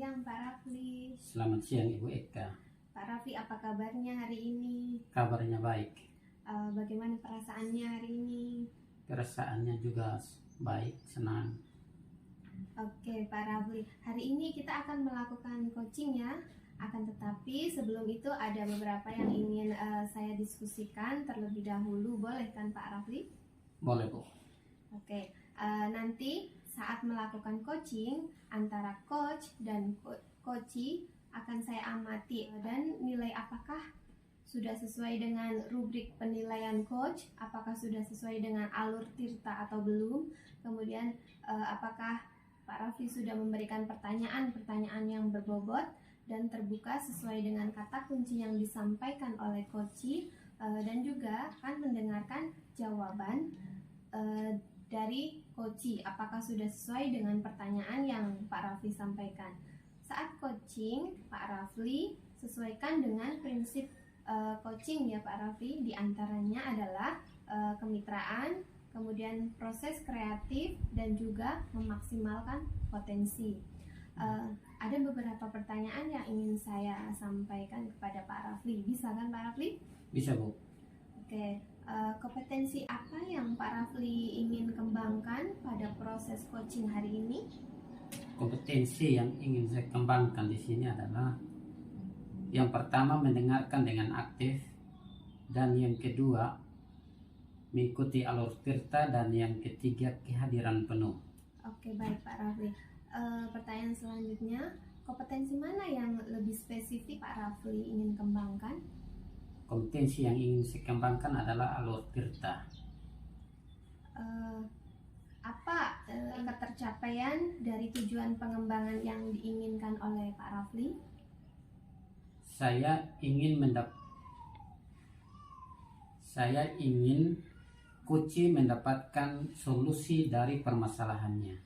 siang Pak Rafli. Selamat siang Ibu Eka. Pak Rafli, apa kabarnya hari ini? Kabarnya baik. Bagaimana perasaannya hari ini? Perasaannya juga baik, senang. Oke Pak Rafli, hari ini kita akan melakukan coaching ya. Akan tetapi sebelum itu ada beberapa yang ingin saya diskusikan terlebih dahulu. Boleh kan Pak Rafli? Boleh Bu. Oke, nanti saat melakukan coaching antara coach dan coachee akan saya amati dan nilai apakah sudah sesuai dengan rubrik penilaian coach, apakah sudah sesuai dengan alur tirta atau belum, kemudian apakah Pak Rafli sudah memberikan pertanyaan-pertanyaan yang berbobot dan terbuka sesuai dengan kata kunci yang disampaikan oleh coachee, dan juga akan mendengarkan jawaban dari coachee apakah sudah sesuai dengan pertanyaan yang Pak Rafli sampaikan. Saat coaching, Pak Rafli sesuaikan dengan prinsip coaching ya Pak Rafli, diantaranya adalah kemitraan, kemudian proses kreatif dan juga memaksimalkan potensi. Ada beberapa pertanyaan yang ingin saya sampaikan kepada Pak Rafli. Bisa kan Pak Rafli? Bisa Bu. Oke, kompetensi apa yang Pak Rafli ingin kembangkan pada proses coaching hari ini? Kompetensi yang ingin saya kembangkan di sini adalah yang pertama mendengarkan dengan aktif, dan yang kedua mengikuti alur tirta, dan yang ketiga kehadiran penuh. Oke, baik Pak Rafli. Pertanyaan selanjutnya, kompetensi mana yang lebih spesifik Pak Rafli ingin kembangkan? Kompetensi yang ingin saya kembangkan adalah alur tirta. Apa ketercapaian dari tujuan pengembangan yang diinginkan oleh Pak Rafli? Saya ingin coachee mendapatkan solusi dari permasalahannya.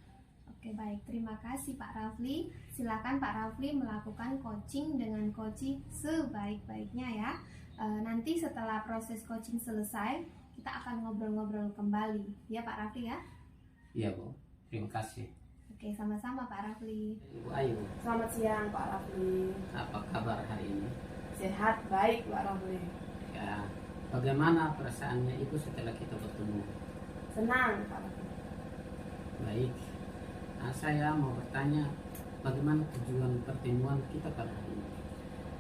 Oke, baik. Terima kasih Pak Rafli. Silakan Pak Rafli melakukan coaching dengan coachee sebaik-baiknya ya. Nanti setelah proses coaching selesai, kita akan ngobrol-ngobrol kembali. Ya Pak Rafli ya? Iya Bu, terima kasih. Oke, sama-sama Pak Rafli. Ibu Ayu, Selamat siang Pak Rafli. apa kabar hari ini? Sehat, baik Pak Rafli. Ya, bagaimana perasaannya Ibu setelah kita bertemu? Senang Pak Rafli. Baik. Nah, saya mau bertanya, bagaimana tujuan pertemuan kita pada hari ini?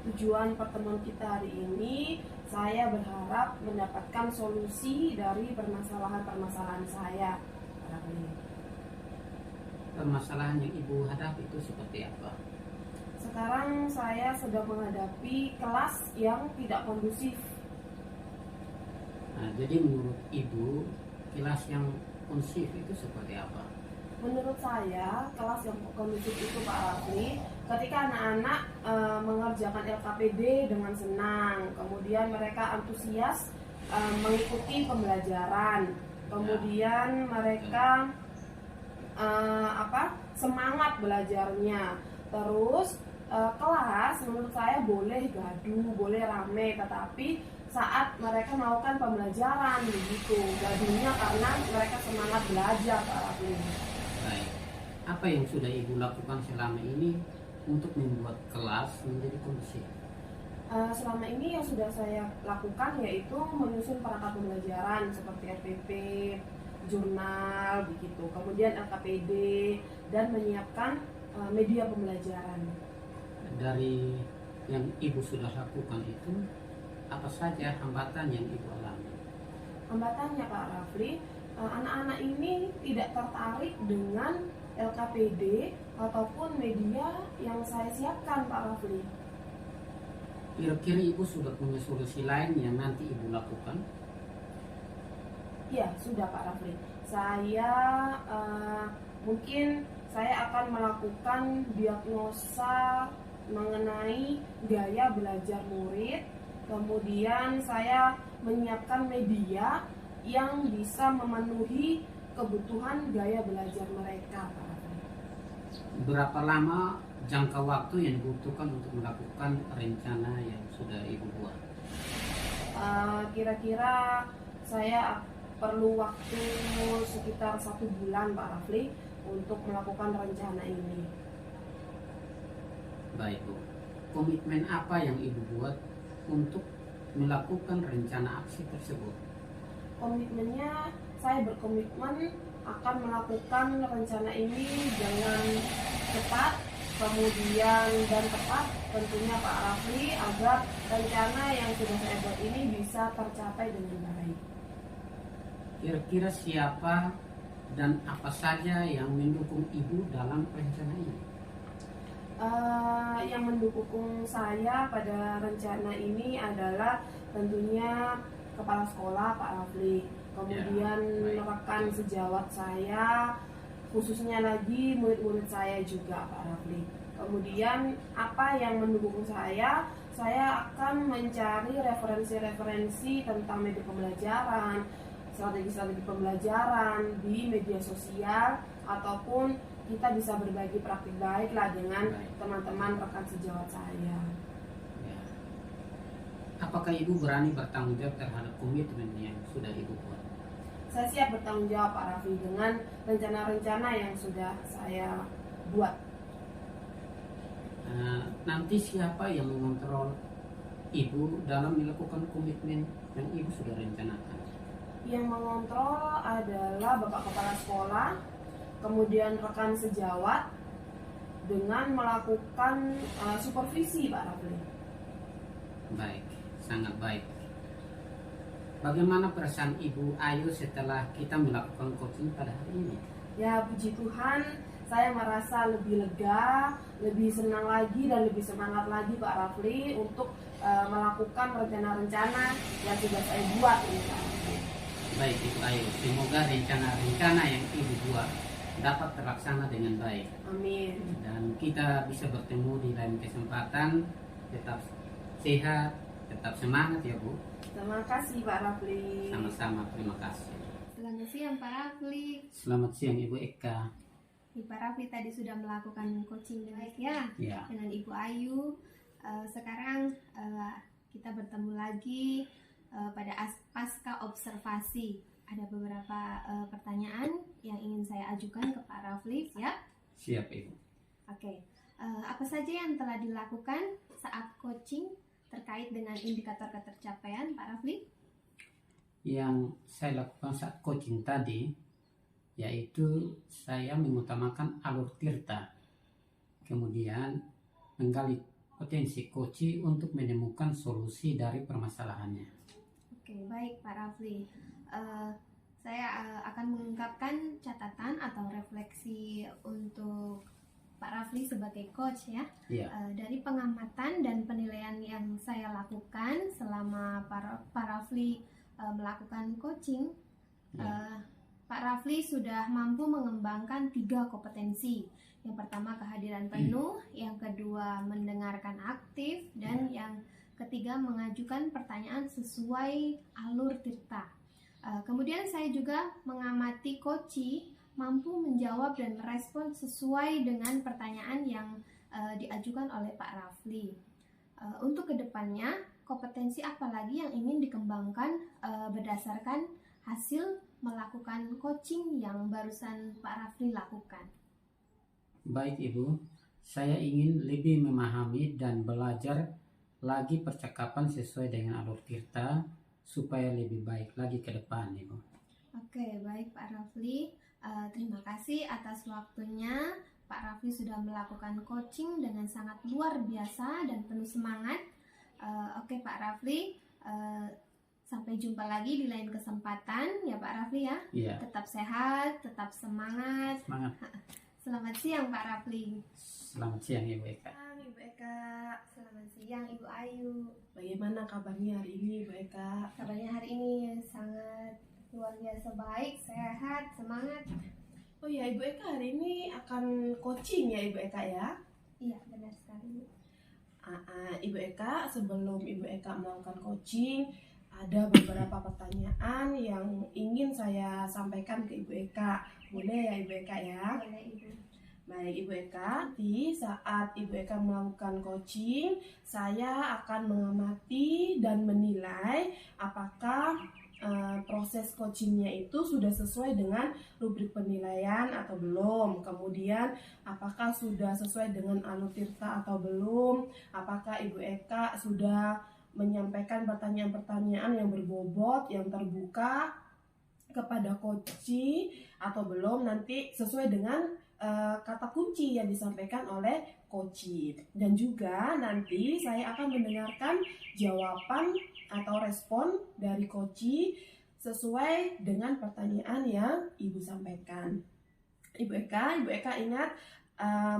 Tujuan pertemuan kita hari ini, saya berharap mendapatkan solusi dari permasalahan-permasalahan saya Pak Rafli. Permasalahan yang Ibu hadapi itu seperti apa? Sekarang saya sedang menghadapi kelas yang tidak kondusif. Nah, jadi menurut Ibu, kelas yang kondusif itu seperti apa? Menurut saya, kelas yang kondusif itu Pak Rafli, ketika anak-anak mengerjakan LKPD dengan senang, kemudian mereka antusias mengikuti pembelajaran, kemudian mereka semangat belajarnya. Terus kelas menurut saya boleh gaduh, boleh rame, tetapi saat mereka melakukan pembelajaran begitu, gaduhnya karena mereka semangat belajar Pak Rafli. Baik. Apa yang sudah Ibu lakukan selama ini untuk membuat kelas menjadi kondusif? Selama ini yang sudah saya lakukan yaitu menyusun perangkat pembelajaran seperti RPP, jurnal begitu, kemudian LKPD, dan menyiapkan media pembelajaran. Dari yang Ibu sudah lakukan itu, apa saja hambatan yang Ibu alami? Hambatannya Pak Rafli, anak-anak ini tidak tertarik dengan LKPD ataupun media yang saya siapkan Pak Rafli. Kira-kira Ibu sudah punya solusi lain yang nanti Ibu lakukan? Ya, sudah Pak Rafli. Saya mungkin saya akan melakukan diagnosa mengenai gaya belajar murid. Kemudian saya menyiapkan media yang bisa memenuhi kebutuhan gaya belajar mereka Pak Rafli. Berapa lama jangka waktu yang dibutuhkan untuk melakukan rencana yang sudah Ibu buat? Kira-kira saya perlu waktu sekitar 1 bulan Pak Rafli untuk melakukan rencana ini. Baik Bu, komitmen apa yang Ibu buat untuk melakukan rencana aksi tersebut? Komitmennya, saya berkomitmen akan melakukan rencana ini dengan cepat, kemudian dan tepat tentunya Pak Rafli, agar rencana yang sudah saya buat ini bisa tercapai dengan baik. Kira-kira siapa dan apa saja yang mendukung Ibu dalam rencana ini? Yang mendukung saya pada rencana ini adalah tentunya kepala sekolah Pak Rafli, kemudian baik. rekan sejawat saya, khususnya lagi murid-murid saya juga Pak Rafli. Kemudian apa yang mendukung saya akan mencari referensi-referensi tentang media pembelajaran, strategi-strategi pembelajaran di media sosial, ataupun kita bisa berbagi praktik baik lah dengan teman-teman rekan sejawat saya. Ya. Apakah Ibu berani bertanggung jawab terhadap komitmen yang sudah Ibu buat? Saya siap bertanggung jawab Pak Raffi dengan rencana-rencana yang sudah saya buat. Nanti siapa yang mengontrol Ibu dalam melakukan komitmen yang Ibu sudah rencanakan? Yang mengontrol adalah Bapak Kepala Sekolah, kemudian rekan sejawat, dengan melakukan supervisi Pak Rafli. Baik, sangat baik. Bagaimana perasaan Ibu Ayu setelah kita melakukan coaching pada hari ini? Ya, puji Tuhan, saya merasa lebih lega, lebih senang lagi dan lebih semangat lagi Pak Rafli untuk melakukan rencana-rencana yang sudah saya buat ini Pak Rafli. Baik Ibu Ayu, semoga rencana-rencana yang Ibu buat dapat terlaksana dengan baik. Amin. Dan kita bisa bertemu di lain kesempatan. Tetap sehat, tetap semangat ya Bu. Terima kasih Pak Rafli. Sama-sama, terima kasih. Selamat siang Pak Rafli. Selamat siang Ibu Eka. Pak Rafli tadi sudah melakukan coaching ya dengan Ibu Ayu. Sekarang kita bertemu lagi pada pasca observasi. Ada beberapa pertanyaan yang ingin saya ajukan ke Pak Rafli ya. Siap Ibu. Oke. Apa saja yang telah dilakukan saat coaching terkait dengan indikator ketercapaian Pak Rafli? Yang saya lakukan saat coaching tadi yaitu saya mengutamakan alur tirta, kemudian menggali potensi koci untuk menemukan solusi dari permasalahannya. Oke, baik Pak Rafli. Saya akan mengungkapkan catatan atau refleksi untuk Pak Rafli sebagai coach ya. Dari pengamatan dan penilaian yang saya lakukan selama Pak Rafli melakukan coaching, Pak Rafli sudah mampu mengembangkan 3 kompetensi. Yang pertama kehadiran penuh, yang kedua mendengarkan aktif, dan yang ketiga mengajukan pertanyaan sesuai alur tirta. Kemudian saya juga mengamati coach mampu menjawab dan merespon sesuai dengan pertanyaan yang diajukan oleh Pak Rafli. Untuk kedepannya, kompetensi apa lagi yang ingin dikembangkan berdasarkan hasil melakukan coaching yang barusan Pak Rafli lakukan? Baik Ibu, saya ingin lebih memahami dan belajar lagi percakapan sesuai dengan alur tirta supaya lebih baik lagi ke depan Ibu. Oke, baik Pak Rafli. Terima kasih atas waktunya. Pak Rafli sudah melakukan coaching dengan sangat luar biasa dan penuh semangat. Oke Pak Rafli, sampai jumpa lagi di lain kesempatan ya Pak Rafli ya. Tetap sehat, tetap semangat. Selamat siang Pak Rafli. Selamat siang Ibu Eka. Ibu Eka. Selamat siang Ibu Ayu. Bagaimana kabarnya hari ini Ibu Eka? Kabarnya hari ini sangat luar biasa baik, sehat, semangat. Oh ya Ibu Eka, hari ini akan coaching ya Ibu Eka ya? Iya benar sekali. Ibu Eka, sebelum Ibu Eka melakukan coaching, ada beberapa pertanyaan yang ingin saya sampaikan ke Ibu Eka. Boleh ya Ibu Eka ya? Boleh Ibu. Baik Ibu Eka, di saat Ibu Eka melakukan coaching, saya akan mengamati dan menilai apakah proses coachingnya itu sudah sesuai dengan rubrik penilaian atau belum, kemudian apakah sudah sesuai dengan Anu Tirta atau belum, apakah Ibu Eka sudah menyampaikan pertanyaan-pertanyaan yang berbobot, yang terbuka kepada coaching atau belum, nanti sesuai dengan kata kunci yang disampaikan oleh coaching. Dan juga nanti saya akan mendengarkan jawaban atau respon dari coaching sesuai dengan pertanyaan yang Ibu sampaikan. Ibu Eka ingat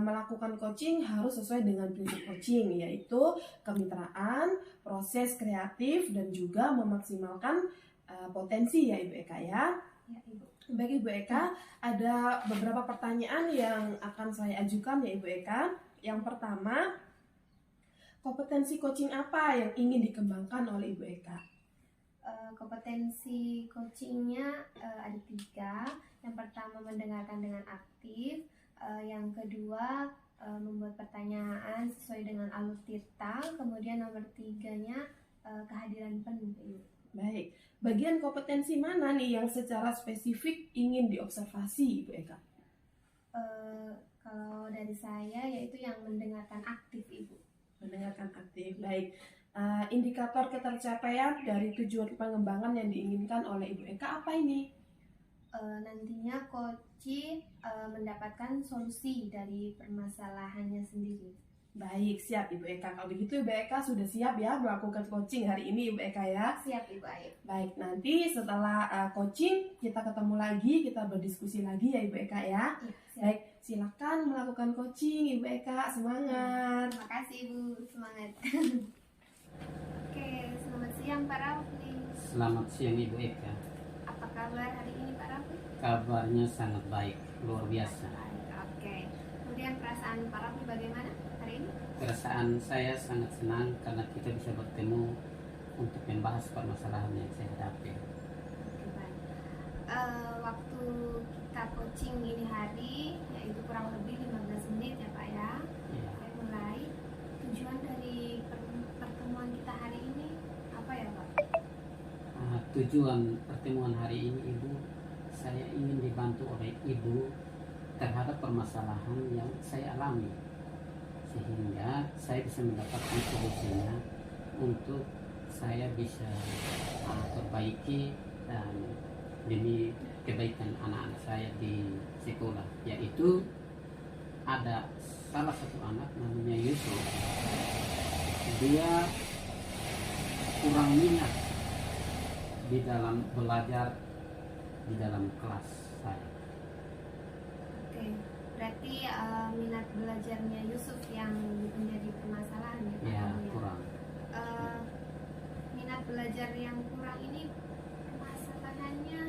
melakukan coaching harus sesuai dengan prinsip coaching, yaitu kemitraan, proses kreatif, dan juga memaksimalkan potensi ya Ibu Eka ya. Ya, Ibu. Baik Ibu Eka, ada beberapa pertanyaan yang akan saya ajukan ya Ibu Eka. Yang pertama, kompetensi coaching apa yang ingin dikembangkan oleh Ibu Eka? Kompetensi coachingnya ada 3. Yang pertama mendengarkan dengan aktif, yang kedua membuat pertanyaan sesuai dengan Alur Tirta, kemudian nomor 3-nya kehadiran penuh. Baik, bagian kompetensi mana nih yang secara spesifik ingin diobservasi Ibu Eka? Kalau dari saya yaitu yang mendengarkan aktif, Ibu. Mendengarkan aktif, baik. Indikator ketercapaian dari tujuan pengembangan yang diinginkan oleh Ibu Eka apa ini? Nantinya coach mendapatkan solusi dari permasalahannya sendiri. Baik, siap Ibu Eka. Kalau begitu Ibu Eka sudah siap ya melakukan coaching hari ini Ibu Eka ya? Siap Ibu, ayo. Baik, nanti setelah coaching kita ketemu lagi, kita berdiskusi lagi ya Ibu Eka ya? Ya, siap. Baik, silakan melakukan coaching Ibu Eka, semangat. Terima kasih Ibu, semangat. Oke, selamat siang Pak Rafli. Selamat siang Ibu Eka. Apa kabar hari ini Pak Rafli? Kabarnya sangat baik, luar biasa. Oke. Kemudian perasaan Pak Rafli bagaimana hari ini? Perasaan saya sangat senang karena kita bisa bertemu untuk membahas permasalahan yang saya hadapi. Oke, baik. Waktu kita coaching ini hari yaitu kurang lebih 15 menit ya Pak ya. Ya, Saya mulai. Tujuan dari pertemuan kita hari ini apa ya Pak? tujuan pertemuan hari ini Ibu, saya ingin dibantu oleh Ibu terhadap permasalahan yang saya alami, sehingga saya bisa mendapatkan solusinya untuk saya bisa perbaiki dan demi kebaikan anak-anak saya di sekolah. Yaitu ada salah satu anak namanya Yusuf, dia kurang minat di dalam belajar di dalam kelas saya. Oke, berarti minat belajarnya Yusuf yang menjadi permasalahan ya Pak? Ya, Rafli, kurang. Minat belajar yang kurang ini permasalahannya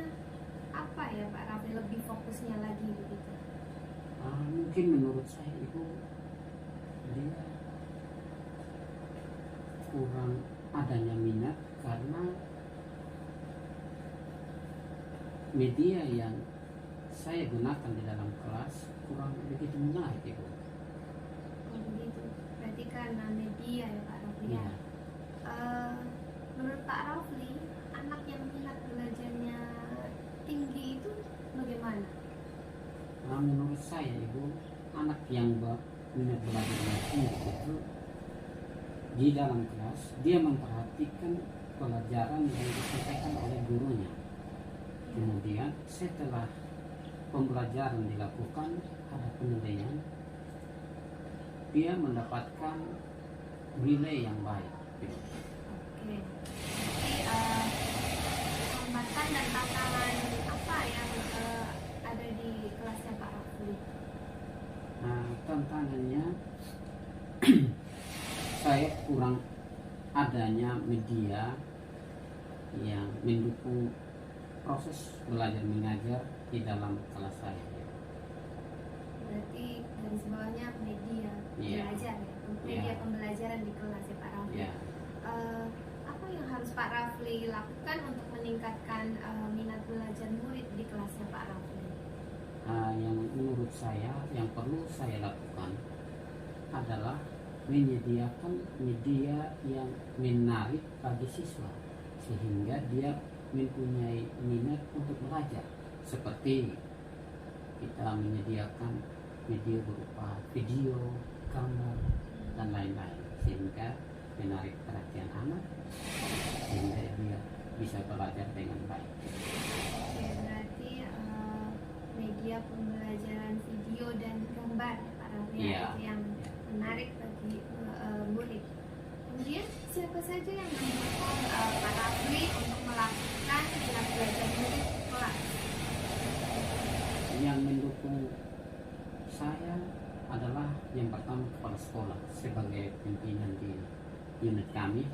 apa ya Pak Rafli? Lebih fokusnya lagi begitu? Mungkin menurut saya itu dia kurang adanya minat karena media yang saya gunakan di dalam kelas kurang begitu menarik Ibu. Oh begitu, berarti karena media ya Pak Rafli ya? Ya. Menurut Pak Rafli, anak yang minat belajarnya tinggi itu bagaimana? Menurut saya Ibu, anak yang minat belajar tinggi itu di dalam kelas dia memperhatikan pelajaran yang disampaikan oleh gurunya. Kemudian setelah pembelajaran dilakukan, ada penilaian, dia mendapatkan nilai yang baik. Oke, jadi hambatan dan tantangan apa yang ada di kelasnya Pak Rafli? Tantangannya saya kurang adanya media yang mendukung proses belajar mengajar di dalam kelas saya. Berarti garis bawahnya media Iya. belajar ya, media Iya. pembelajaran di kelas ya Pak Rafli. Ya, Apa yang harus Pak Rafli lakukan untuk meningkatkan minat belajar murid di kelasnya Pak Rafli? yang menurut saya yang perlu saya lakukan adalah menyediakan media yang menarik bagi siswa sehingga dia mempunyai minat untuk belajar, seperti kita menyediakan media berupa video, gambar, dan lain-lain, sehingga menarik perhatian anak sehingga dia bisa belajar dengan baik. Oke, berarti media pembelajaran video dan gambar Pak Rafli Iya. itu yang menarik bagi murid. Kemudian siapa saja yang mendukung Pak Rafli untuk melakukan minat belajar murid di kelas? Yang mendukung saya adalah yang pertama kepala sekolah sebagai pimpinan di unit kami.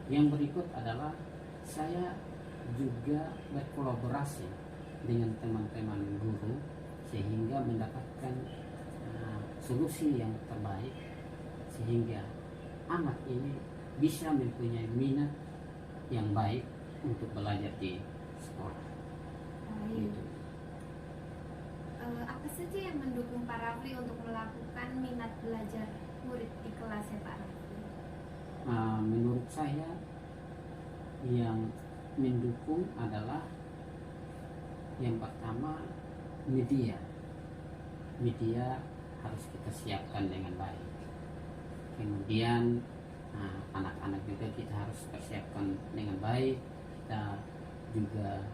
Yang berikut adalah saya juga berkolaborasi dengan teman-teman guru sehingga mendapatkan solusi yang terbaik sehingga anak ini bisa mempunyai minat yang baik untuk belajar di sekolah. Baik. Gitu. Apa saja yang mendukung Pak Rafli untuk melakukan minat belajar murid di kelas ya Pak Rafli? Menurut saya yang mendukung adalah yang pertama media harus kita siapkan dengan baik. Kemudian anak-anak juga kita harus persiapkan dengan baik. Kita juga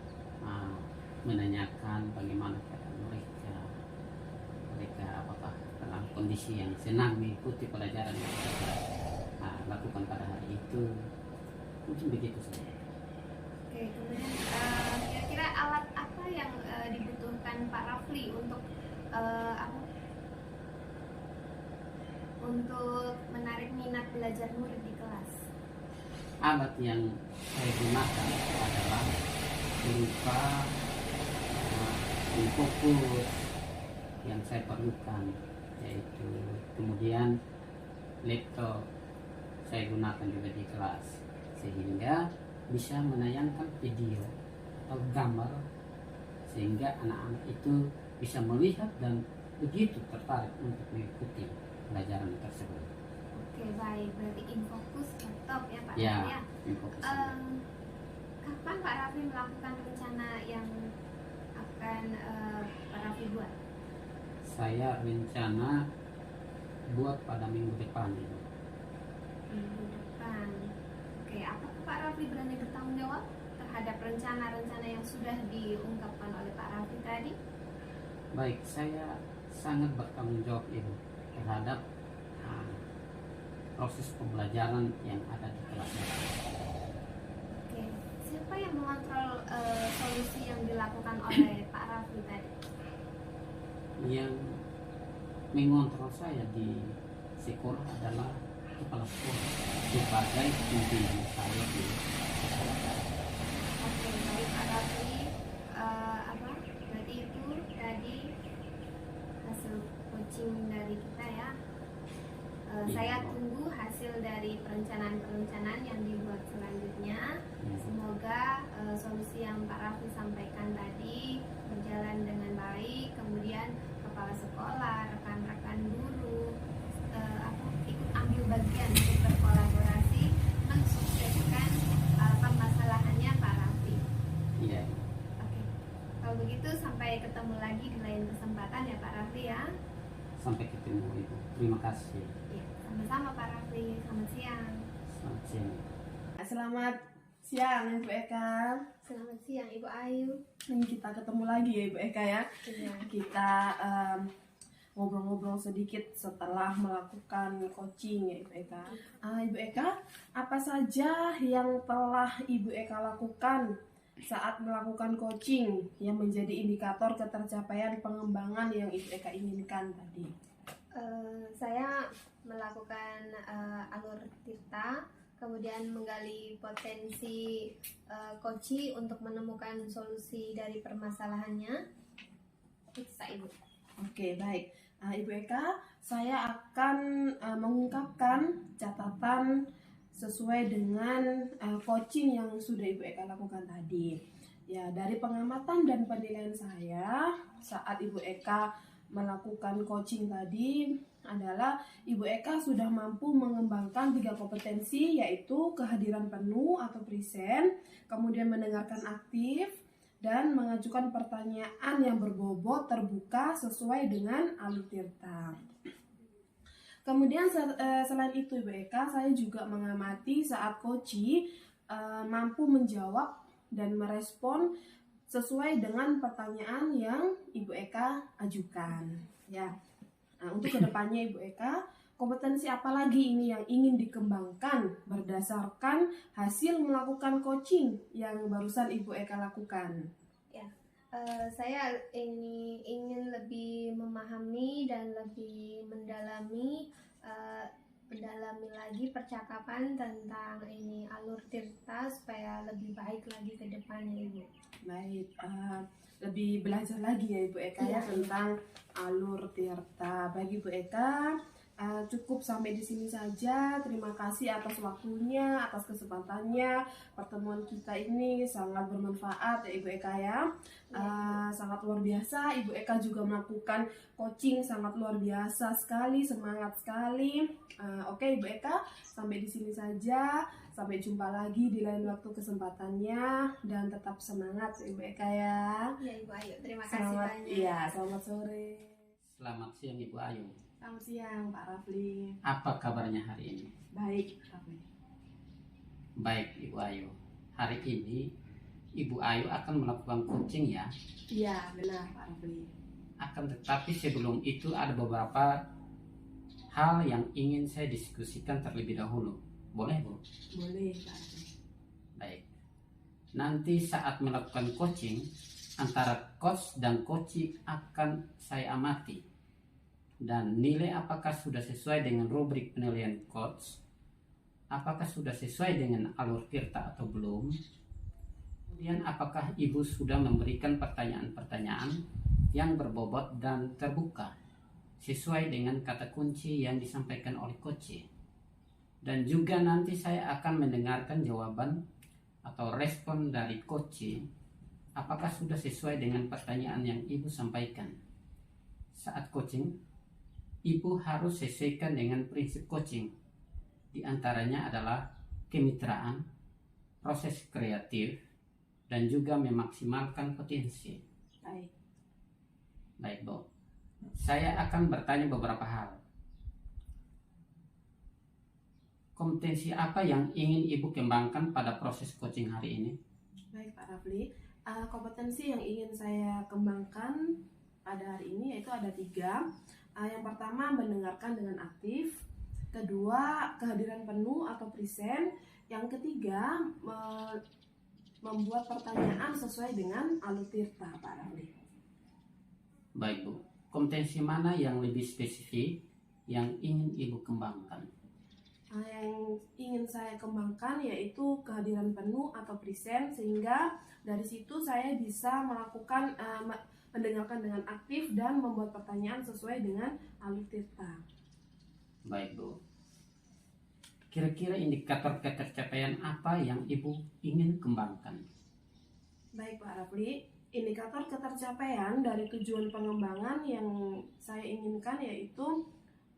menanyakan bagaimana keadaan mereka apakah dalam kondisi yang senang mengikuti pelajaran yang kita lakukan pada hari itu. Mungkin begitu saja. Oke, kemudian kira-kira alat apa yang dibutuhkan Pak Rafli untuk untuk menarik minat belajar murid di kelas? Alat yang saya gunakan adalah berupa fokus yang saya perlukan, yaitu kemudian laptop saya gunakan juga di kelas sehingga bisa menayangkan video atau gambar sehingga anak-anak itu bisa melihat dan begitu tertarik untuk mengikuti pelajaran tersebut. Oke, baik, berarti InFocus laptop ya Pak Ya, Rafli ya. InFocus. Kapan Pak Rafli melakukan rencana yang akan Pak Rafli buat? Saya rencana buat pada minggu depan itu. Minggu depan. Oke, apakah Pak Rafli berani bertanggung jawab terhadap rencana-rencana yang sudah diungkapkan oleh Pak Rafli tadi? Baik, saya sangat bertanggung jawab itu terhadap proses pembelajaran yang ada di kelas. Oke, siapa yang mengontrol solusi yang dilakukan oleh Pak Rafli tadi? Yang mengontrol saya di sekolah adalah kepala sekolah sebagai pimpinan saya di sekolah. Oke, baik Pak Rafli. Berarti itu tadi hasil coaching dari kita ya. Saya tunggu hasil dari perencanaan-perencanaan yang dibuat selanjutnya. Semoga solusi yang Pak Rafli sampaikan tadi berjalan dengan baik. Kemudian kepala sekolah, rekan-rekan guru ikut ambil bagian untuk berkolaborasi mensukseskan permasalahannya Pak Rafli. Iya. Oke, kalau begitu sampai ketemu lagi di lain kesempatan ya Pak Rafli ya. Sampai ketemu Ibu. Terima kasih. Ya, sama-sama Pak Rafli. Selamat siang. Selamat siang. Selamat siang Ibu Eka. Selamat siang Ibu Ayu. Ini kita ketemu lagi ya Ibu Eka ya. Iya. Kita ngobrol-ngobrol sedikit setelah melakukan coaching ya Ibu Eka. Ibu Eka, apa saja yang telah Ibu Eka lakukan saat melakukan coaching yang menjadi indikator ketercapaian pengembangan yang Ibu Eka inginkan tadi? Saya melakukan alur tirta, kemudian menggali potensi coaching untuk menemukan solusi dari permasalahannya. Itu Ibu. Oke, baik. Ibu Eka, saya akan mengungkapkan catatan sesuai dengan coaching yang sudah Ibu Eka lakukan tadi. Ya, dari pengamatan dan penilaian saya saat Ibu Eka melakukan coaching tadi adalah Ibu Eka sudah mampu mengembangkan 3 kompetensi, yaitu kehadiran penuh atau present, kemudian mendengarkan aktif, dan mengajukan pertanyaan yang berbobot terbuka sesuai dengan alur tirta. Kemudian selain itu Ibu Eka, saya juga mengamati saat coaching mampu menjawab dan merespon sesuai dengan pertanyaan yang Ibu Eka ajukan. Ya. Nah, untuk kedepannya Ibu Eka, kompetensi apa lagi ini yang ingin dikembangkan berdasarkan hasil melakukan coaching yang barusan Ibu Eka lakukan? Saya ini ingin lebih memahami dan lebih mendalami lagi percakapan tentang ini alur tirta supaya lebih baik lagi ke depannya, Ibu. Baik, lebih belajar lagi ya Ibu Eka ya tentang alur tirta. Bagi Ibu Eka, cukup sampai di sini saja. Terima kasih atas waktunya, atas kesempatannya. Pertemuan kita ini sangat bermanfaat ya Ibu Eka ya. Sangat luar biasa. Ibu Eka juga melakukan coaching sangat luar biasa sekali, semangat sekali. Oke Ibu Eka, sampai di sini saja. Sampai jumpa lagi di lain waktu kesempatannya, dan tetap semangat Ibu Eka ya. Ya Ibu Ayu, terima kasih banyak. Iya, selamat sore. Selamat siang Ibu Ayu. Selamat siang Pak Rafli. Apa kabarnya hari ini? Baik Rafli. Baik Ibu Ayu. Hari ini Ibu Ayu akan melakukan coaching ya? Iya benar Pak Rafli. Akan tetapi sebelum itu ada beberapa hal yang ingin saya diskusikan terlebih dahulu. Boleh Bu? Boleh Pak Rafli. Baik. Nanti saat melakukan coaching, antara coach dan coachee akan saya amati. Dan nilai apakah sudah sesuai dengan rubrik penilaian coach, apakah sudah sesuai dengan alur tirta atau belum. Kemudian apakah Ibu sudah memberikan pertanyaan-pertanyaan yang berbobot dan terbuka sesuai dengan kata kunci yang disampaikan oleh coachee. Dan juga nanti saya akan mendengarkan jawaban atau respon dari coachee, apakah sudah sesuai dengan pertanyaan yang Ibu sampaikan. Saat coaching, Ibu harus sesuaikan dengan prinsip coaching. Di antaranya adalah kemitraan, proses kreatif, dan juga memaksimalkan potensi. Baik Bu, saya akan bertanya beberapa hal. Kompetensi apa yang ingin Ibu kembangkan pada proses coaching hari ini? Baik Pak Rafli, kompetensi yang ingin saya kembangkan pada hari ini yaitu ada 3. Yang pertama mendengarkan dengan aktif, kedua kehadiran penuh atau present, yang ketiga membuat pertanyaan sesuai dengan alur tirta Pak Rafli. Baik Bu, kompetensi mana yang lebih spesifik yang ingin Ibu kembangkan? Yang ingin saya kembangkan yaitu kehadiran penuh atau present, sehingga dari situ saya bisa melakukan mendengarkan dengan aktif dan membuat pertanyaan sesuai dengan alur tirta. Baik Bu, kira-kira indikator ketercapaian apa yang Ibu ingin kembangkan? Baik Pak Rafli, indikator ketercapaian dari tujuan pengembangan yang saya inginkan yaitu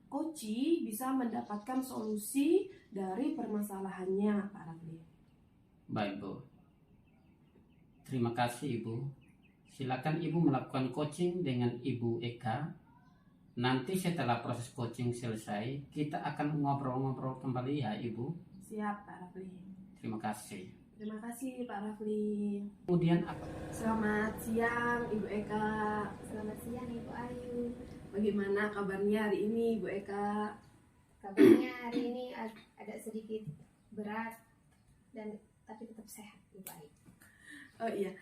coachee bisa mendapatkan solusi dari permasalahannya Pak Rafli. Baik Bu, terima kasih Ibu. Silakan Ibu melakukan coaching dengan Ibu Eka. Nanti setelah proses coaching selesai, kita akan ngobrol-ngobrol kembali ya Ibu. Siap Pak Rafli. Terima kasih. Terima kasih Pak Rafli. Kemudian apa? Selamat siang Ibu Eka. Selamat siang Ibu Ayu. Bagaimana kabarnya hari ini Bu Eka? Kabarnya hari ini ada sedikit berat tapi tetap sehat Ibu Ayu. Oh iya,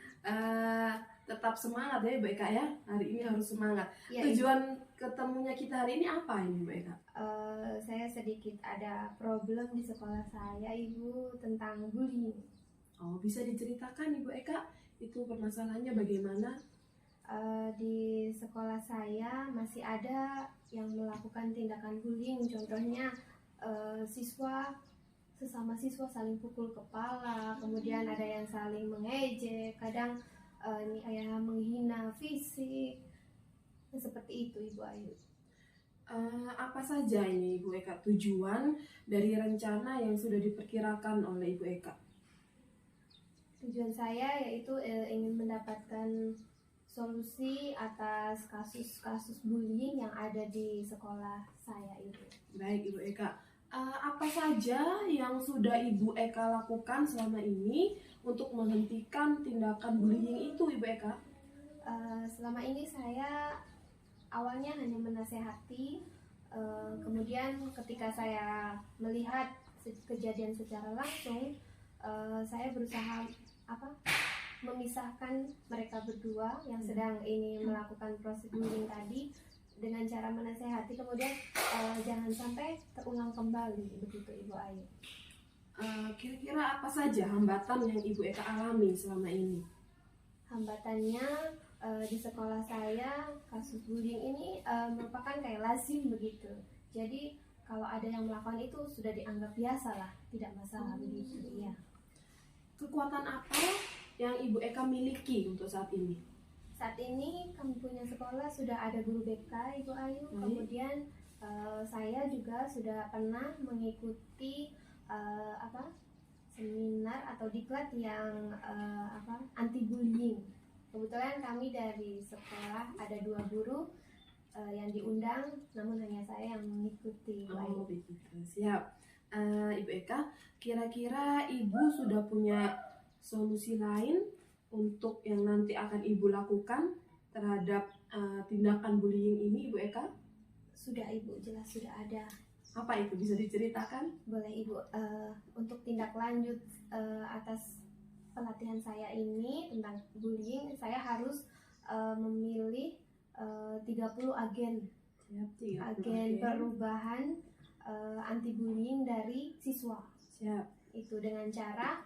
tetap semangat ya Bu Eka ya. Hari ini harus semangat. Ya, Tujuan ketemunya kita hari ini apa ini Bu Eka? Saya sedikit ada problem di sekolah saya Ibu tentang bullying. Oh, bisa diceritakan Ibu Eka itu permasalahannya bagaimana? Di sekolah saya masih ada yang melakukan tindakan bullying, contohnya sesama siswa saling pukul kepala, kemudian ada yang saling mengejek, kadang menghina fisik. Seperti itu Ibu Ayu. Apa saja ini Ibu Eka tujuan dari rencana yang sudah diperkirakan oleh Ibu Eka? Tujuan saya yaitu ingin mendapatkan solusi atas kasus-kasus bullying yang ada di sekolah saya itu. Baik Ibu Eka, apa saja yang sudah Ibu Eka lakukan selama ini untuk menghentikan tindakan bullying itu Ibu Eka? Selama ini saya awalnya hanya menasehati, kemudian ketika saya melihat kejadian secara langsung, saya berusaha memisahkan mereka berdua yang sedang ini melakukan proses bullying tadi dengan cara menasehati, kemudian jangan sampai terulang kembali, begitu Ibu Ayu. Kira-kira apa saja hambatan yang Ibu Eka alami selama ini? Hambatannya di sekolah saya kasus bullying ini merupakan kayak lazim begitu. Jadi kalau ada yang melakukan itu sudah dianggap biasa lah, tidak masalah begitu. Iya. Kekuatan apa yang Ibu Eka miliki untuk saat ini? Saat ini kami punya sekolah sudah ada guru BK Ibu Ayu. Kemudian saya juga sudah pernah mengikuti seminar atau diklat yang anti bullying. Kebetulan kami dari sekolah ada 2 guru yang diundang, namun hanya saya yang mengikuti. Oh begitu, siap. Ibu Eka, kira-kira Ibu sudah punya solusi lain untuk yang nanti akan Ibu lakukan terhadap tindakan bullying ini Ibu Eka? Sudah Ibu, jelas sudah ada. Apa itu, bisa diceritakan? Boleh Ibu, untuk tindak lanjut atas pelatihan saya ini tentang bullying, saya harus memilih 30 agen. Siap, 30 agen perubahan anti bullying dari siswa. Siap. Itu dengan cara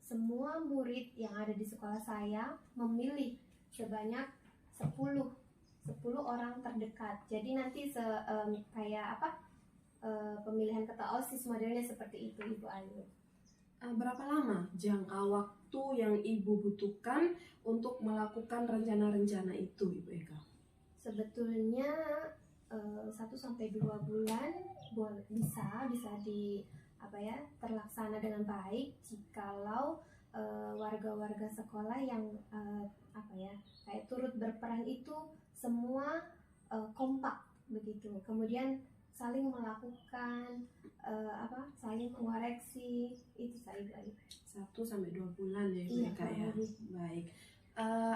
semua murid yang ada di sekolah saya memilih sebanyak 10 orang terdekat. Jadi nanti pemilihan ketua OSIS modelnya seperti itu Ibu Ayu. Berapa lama jangka waktu yang Ibu butuhkan untuk melakukan rencana-rencana itu Ibu Eka? Sebetulnya 1-2 bulan bisa terlaksana dengan baik jikalau warga-warga sekolah yang kayak turut berperan itu semua kompak begitu. Kemudian saling melakukan saling mengoreksi, itu saya Ibu. 1-2 bulan ya Ibu Eka ya. Baik.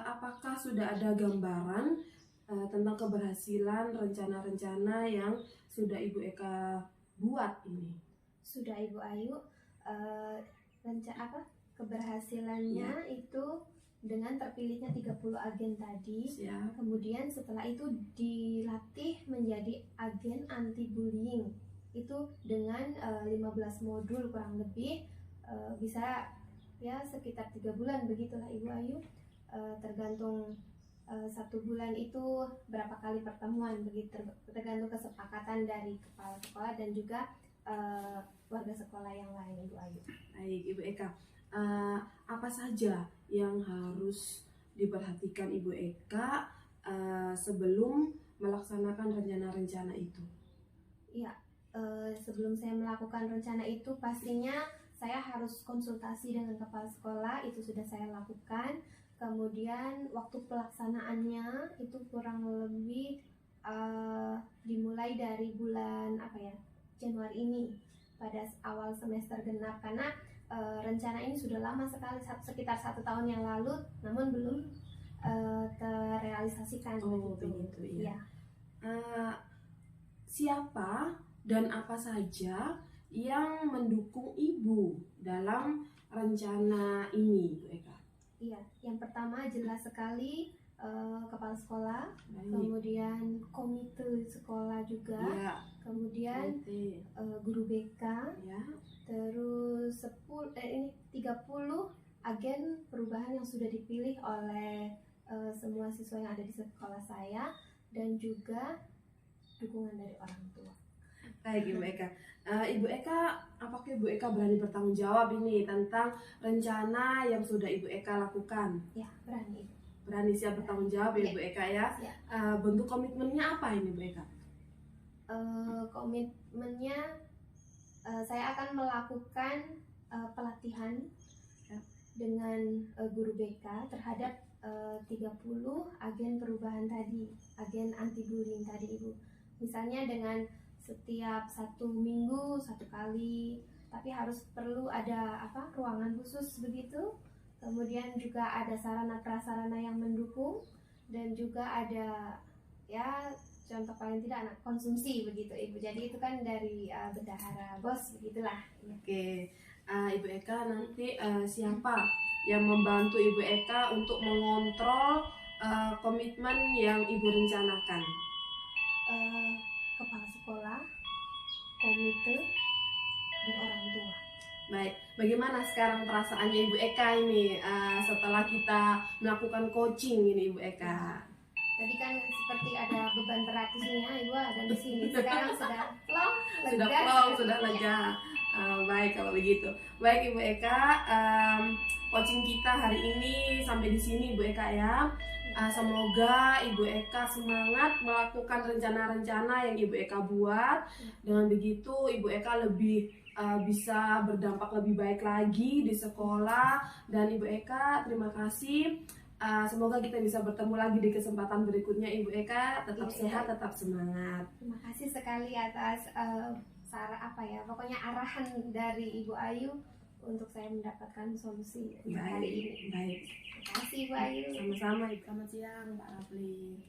Apakah sudah ada gambaran tentang keberhasilan rencana-rencana yang sudah Ibu Eka buat ini? Sudah Ibu Ayu. Keberhasilannya itu dengan terpilihnya 30 agen tadi. Siap. Kemudian setelah itu dilatih menjadi agen anti bullying. Itu dengan 15 modul kurang lebih, bisa ya sekitar 3 bulan begitulah Ibu Ayu. Tergantung 1 bulan itu berapa kali pertemuan begitu, tergantung kesepakatan dari kepala sekolah dan juga warga sekolah yang lain Ibu Ayu. Baik Ibu Eka, apa saja yang harus diperhatikan Ibu Eka sebelum melaksanakan rencana-rencana itu? Iya, sebelum saya melakukan rencana itu pastinya saya harus konsultasi dengan kepala sekolah, itu sudah saya lakukan. Kemudian waktu pelaksanaannya itu kurang lebih dimulai dari bulan Januari ini pada awal semester genap, karena rencana ini sudah lama sekali, sekitar 1 tahun yang lalu, namun belum terrealisasikan. Begitu ya. Siapa dan apa saja yang mendukung Ibu dalam rencana ini Ibu Eka? Iya, yang pertama jelas sekali kepala sekolah. Baik. Kemudian komite sekolah juga, ya. Kemudian guru BK, ya. Terus 30 agen perubahan yang sudah dipilih oleh semua siswa yang ada di sekolah saya, dan juga dukungan dari orang tua. Baik Ibu Eka, Ibu Eka, apakah Ibu Eka berani bertanggung jawab ini tentang rencana yang sudah Ibu Eka lakukan? Ya, berani. berani siap bertanggung jawab ya Iya. Bu Eka ya. Siap. Bentuk komitmennya apa ini Bu Eka? Komitmennya saya akan melakukan pelatihan Ya. dengan guru BK terhadap 30 agen perubahan tadi, agen anti bullying tadi Ibu. Misalnya dengan setiap 1 minggu 1 kali, tapi harus perlu ada ruangan khusus begitu. Kemudian juga ada sarana prasarana yang mendukung, dan juga ada ya contoh paling tidak anak konsumsi begitu Ibu. Jadi itu kan dari bendahara bos begitulah. Oke, Ibu Eka nanti siapa yang membantu Ibu Eka untuk mengontrol komitmen yang Ibu rencanakan? Kepala sekolah, komite, dan orang tua. Baik, bagaimana sekarang perasaannya Ibu Eka ini setelah kita melakukan coaching ini Ibu Eka? Tadi kan seperti ada beban berat di sini ya Ibu, ada di sini. Sekarang sudah plong, Sudah lega, plong, sudah ya. lega. Baik kalau begitu. Baik Ibu Eka, coaching kita hari ini sampai di sini Ibu Eka ya. Semoga Ibu Eka semangat melakukan rencana-rencana yang Ibu Eka buat. Dengan begitu Ibu Eka lebih bisa berdampak lebih baik lagi di sekolah. Dan Ibu Eka terima kasih. Semoga kita bisa bertemu lagi di kesempatan berikutnya Ibu Eka. Tetap Iya, sehat, tetap semangat. Terima kasih sekali atas pokoknya arahan dari Ibu Ayu untuk saya mendapatkan solusi untuk hari ini. Baik. Terima kasih Ibu Ayu. Sama-sama, selamat siang Pak Rafli.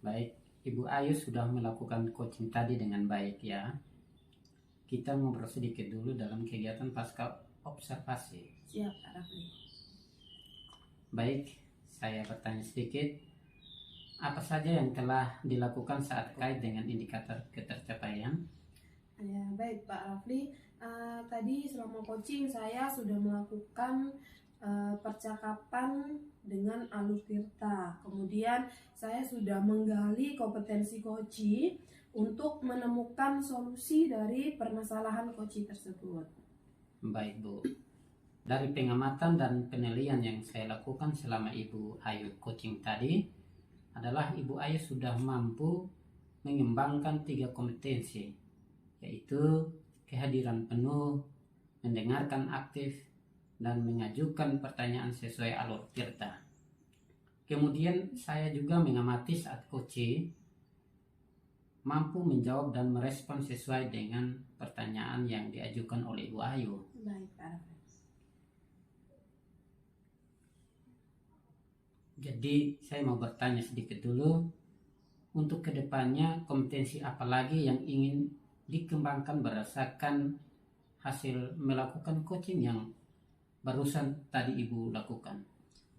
Baik, Ibu Ayu sudah melakukan coaching tadi dengan baik ya. Kita ngobrol sedikit dulu dalam kegiatan pasca observasi. Siap Pak Rafli. Baik, saya bertanya sedikit. Apa saja yang telah dilakukan saat terkait dengan indikator ketercapaian? Ya, baik Pak Rafli. Tadi selama coaching saya sudah melakukan percakapan dengan Alur Tirta. Kemudian saya sudah menggali kompetensi Koci untuk menemukan solusi dari permasalahan Koci tersebut. Baik Bu, dari pengamatan dan penilaian yang saya lakukan selama Ibu Ayu coaching tadi adalah Ibu Ayu sudah mampu mengembangkan 3 kompetensi, yaitu kehadiran penuh, mendengarkan aktif, dan mengajukan pertanyaan sesuai alur tirta. Kemudian saya juga mengamati saat coaching mampu menjawab dan merespon sesuai dengan pertanyaan yang diajukan oleh Ibu Ayu. Baik Pak Rafli. Jadi saya mau bertanya sedikit dulu, untuk kedepannya kompetensi apa lagi yang ingin dikembangkan berdasarkan hasil melakukan coaching yang barusan tadi Ibu lakukan?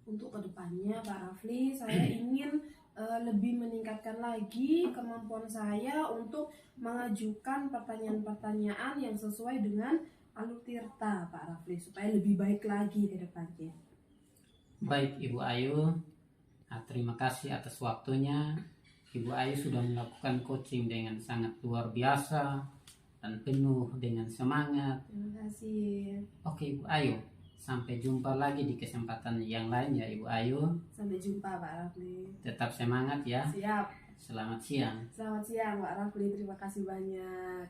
Untuk kedepannya Pak Rafli, saya ingin lebih meningkatkan lagi kemampuan saya untuk mengajukan pertanyaan-pertanyaan yang sesuai dengan alur tirta Pak Rafli, supaya lebih baik lagi ke depannya. Baik Ibu Ayu, terima kasih atas waktunya. Ibu Ayu sudah melakukan coaching dengan sangat luar biasa dan penuh dengan semangat. Terima kasih. Oke Ibu Ayu, sampai jumpa lagi di kesempatan yang lain ya Ibu Ayu. Sampai jumpa Pak Rafli. Tetap semangat ya. Siap. Selamat siang. Selamat siang Pak Rafli, terima kasih banyak.